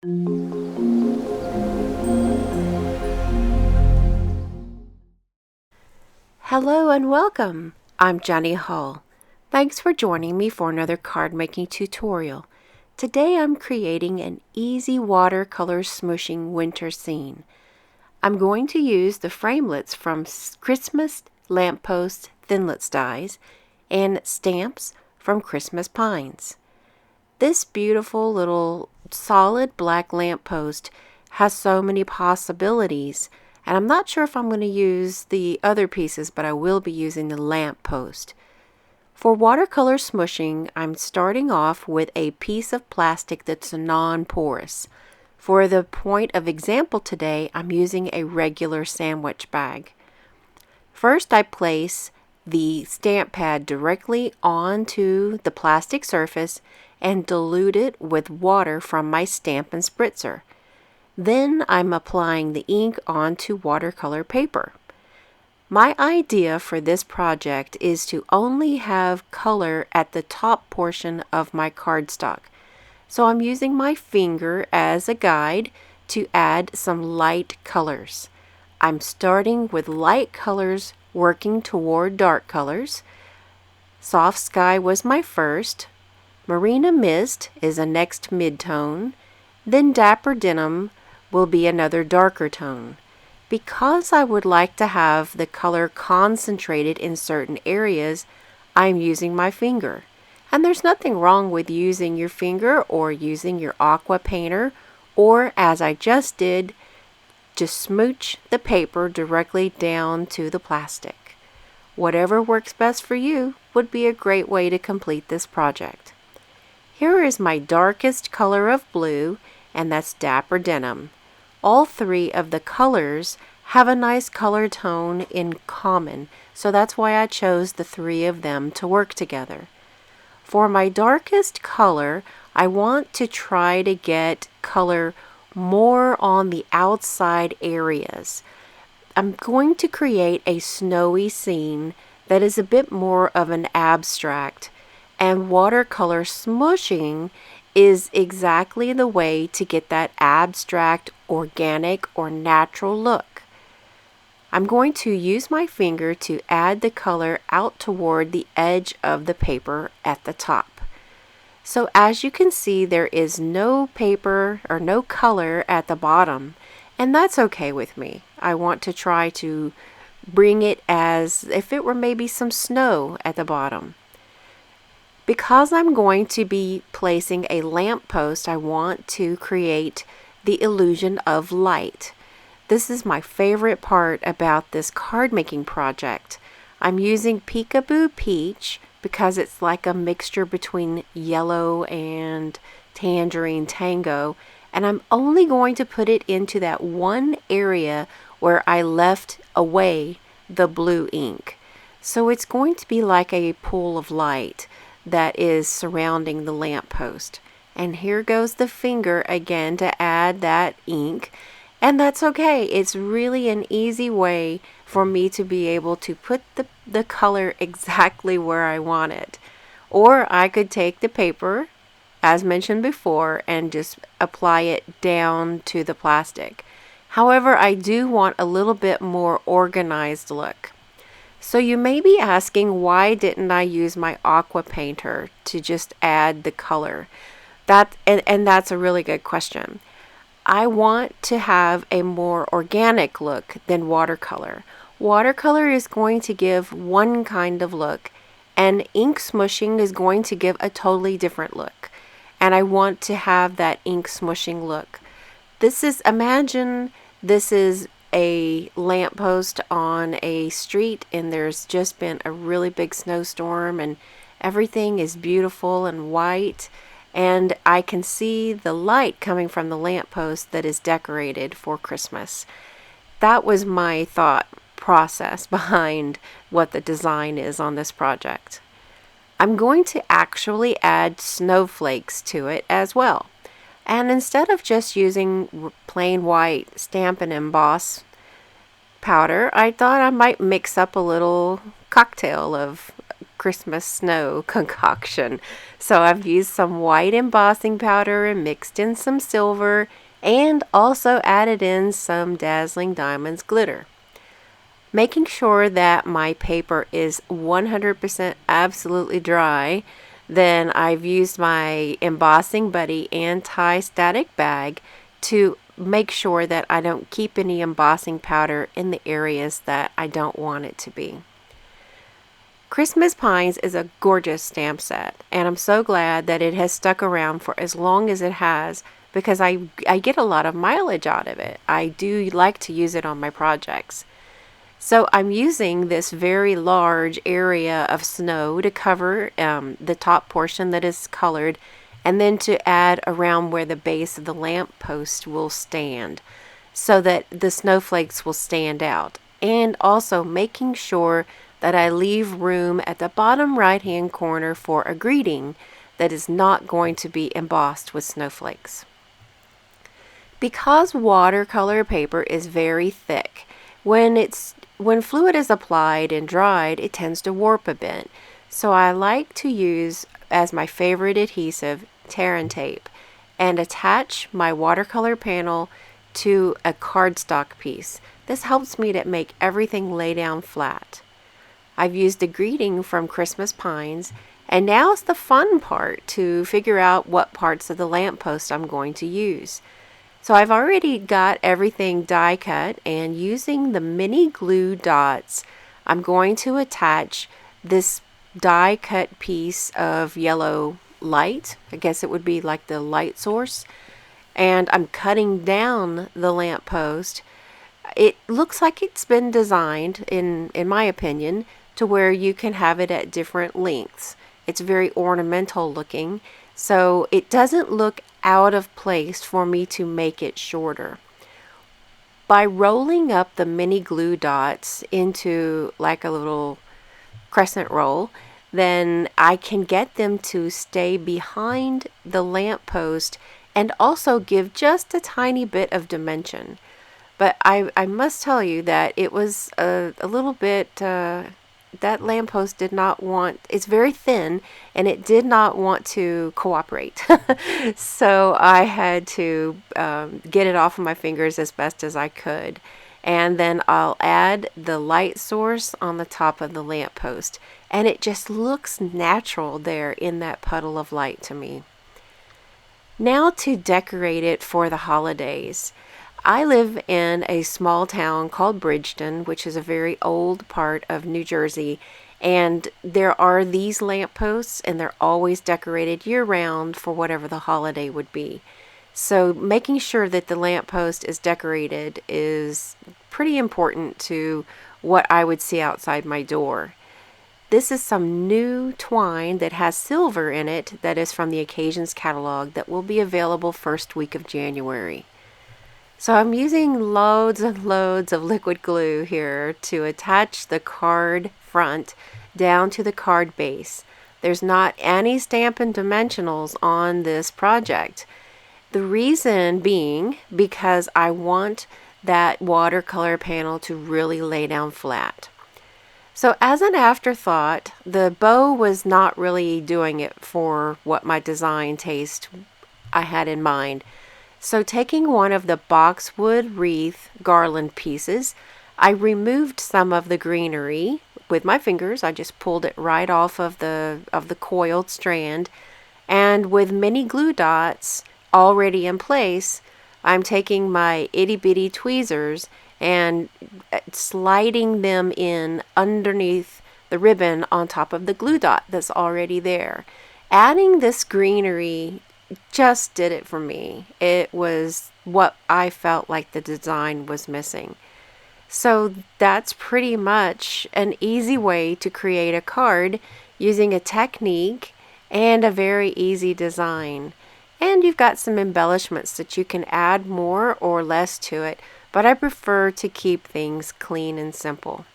Hello and welcome. I'm Jenny Hull. Thanks for joining me for another card making tutorial. Today I'm creating an easy watercolor smooshing winter scene. I'm going to use the framelits from Christmas Lamppost Thinlits dies and stamps from Christmas Pines. This beautiful little solid black lamppost has so many possibilities, and I'm not sure if I'm going to use the other pieces, but I will be using the lamppost. For watercolor smooshing, I'm starting off with a piece of plastic that's non-porous. For the point of example today, I'm using a regular sandwich bag. First, I place the stamp pad directly onto the plastic surface and dilute it with water from my stamp and spritzer. Then I'm applying the ink onto watercolor paper. My idea for this project is to only have color at the top portion of my cardstock. So I'm using my finger as a guide to add some light colors. I'm starting with light colors working toward dark colors. Soft Sky was my first. Marina Mist is a next mid-tone. Then Dapper Denim will be another darker tone. Because I would like to have the color concentrated in certain areas, I'm using my finger. And there's nothing wrong with using your finger or using your aqua painter, or as I just did, just smooch the paper directly down to the plastic. Whatever works best for you would be a great way to complete this project. Here is my darkest color of blue, and that's Dapper Denim. All three of the colors have a nice color tone in common, so that's why I chose the three of them to work together. For my darkest color, I want to try to get color more on the outside areas. I'm going to create a snowy scene that is a bit more of an abstract, and watercolor smooshing is exactly the way to get that abstract, organic, or natural look. I'm going to use my finger to add the color out toward the edge of the paper at the top. So as you can see, there is no paper or no color at the bottom, and that's okay with me. I want to try to bring it as if it were maybe some snow at the bottom. Because I'm going to be placing a lamppost, I want to create the illusion of light. This is my favorite part about this card making project. I'm using Peekaboo Peach because it's like a mixture between yellow and tangerine tango, and I'm only going to put it into that one area where I left away the blue ink. So it's going to be like a pool of light that is surrounding the lamppost. And here goes the finger again to add that ink. And that's okay. It's really an easy way for me to be able to put the color exactly where I want it. Or I could take the paper, as mentioned before, and just apply it down to the plastic. However, I do want a little bit more organized look. So you may be asking, why didn't I use my aqua painter to just add the color? And that's a really good question. I want to have a more organic look than watercolor. Watercolor is going to give one kind of look, and ink smooshing is going to give a totally different look. And I want to have that ink smooshing look. Imagine this is a lamppost on a street, and there's just been a really big snowstorm, and everything is beautiful and white, and I can see the light coming from the lamppost that is decorated for Christmas. That was my thought process behind what the design is on this project. I'm going to actually add snowflakes to it as well. And instead of just using plain white Stamp and Emboss powder, I thought I might mix up a little cocktail of Christmas snow concoction. So I've used some white embossing powder and mixed in some silver and also added in some dazzling diamonds glitter. Making sure that my paper is 100% absolutely dry, then I've used my Embossing Buddy anti-static bag to make sure that I don't keep any embossing powder in the areas that I don't want it to be. Christmas Pines is a gorgeous stamp set, and I'm so glad that it has stuck around for as long as it has because I get a lot of mileage out of it. I do like to use it on my projects. So I'm using this very large area of snow to cover the top portion that is colored, and then to add around where the base of the lamp post will stand so that the snowflakes will stand out. And also making sure that I leave room at the bottom right hand corner for a greeting that is not going to be embossed with snowflakes. Because watercolor paper is very thick, when fluid is applied and dried, it tends to warp a bit. So I like to use as my favorite adhesive tear and tape and attach my watercolor panel to a cardstock piece. This helps me to make everything lay down flat. I've used a greeting from Christmas Pines, and now it's the fun part to figure out what parts of the lamppost I'm going to use. So I've already got everything die cut, and using the mini glue dots, I'm going to attach this die cut piece of yellow light. I guess it would be like the light source. And I'm cutting down the lamppost. It looks like it's been designed, in my opinion, to where you can have it at different lengths. It's very ornamental looking, so it doesn't look out of place for me to make it shorter. By rolling up the mini glue dots into like a little crescent roll, then I can get them to stay behind the lamppost and also give just a tiny bit of dimension. But I must tell you that it was a little bit, that lamppost did not want, it's very thin, and it did not want to cooperate. So I had to get it off of my fingers as best as I could. And then I'll add the light source on the top of the lamppost, and it just looks natural there in that puddle of light to me. Now to decorate it for the holidays. I live in a small town called Bridgeton, which is a very old part of New Jersey, and there are these lampposts, and they're always decorated year-round for whatever the holiday would be. So making sure that the lamppost is decorated is pretty important to what I would see outside my door. This is some new twine that has silver in it that is from the Occasions catalog that will be available first week of January. So I'm using loads and loads of liquid glue here to attach the card front down to the card base. There's not any Stampin' Dimensionals on this project. The reason being because I want that watercolor panel to really lay down flat. So as an afterthought, the bow was not really doing it for what my design taste I had in mind. So taking one of the boxwood wreath garland pieces, I removed some of the greenery with my fingers. I just pulled it right off of the coiled strand, and with mini glue dots already in place, I'm taking my itty bitty tweezers and sliding them in underneath the ribbon on top of the glue dot that's already there. Adding this greenery just did it for me. It was what I felt like the design was missing. So that's pretty much an easy way to create a card using a technique and a very easy design. And you've got some embellishments that you can add more or less to it, but I prefer to keep things clean and simple.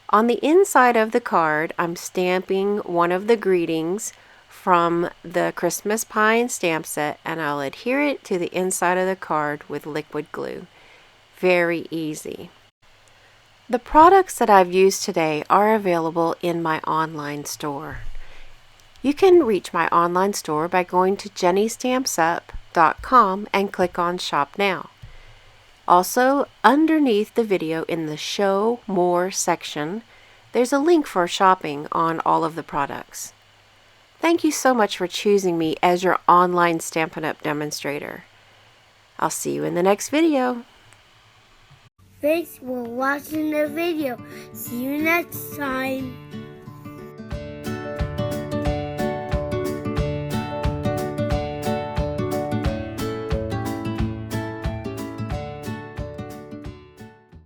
On the inside of the card, I'm stamping one of the greetings from the Christmas Pine stamp set, and I'll adhere it to the inside of the card with liquid glue. Very easy. The products that I've used today are available in my online store. You can reach my online store by going to jennystampsup.com and click on Shop Now. Also, underneath the video in the Show More section, there's a link for shopping on all of the products. Thank you so much for choosing me as your online Stampin' Up! Demonstrator. I'll see you in the next video. Thanks for watching the video. See you next time.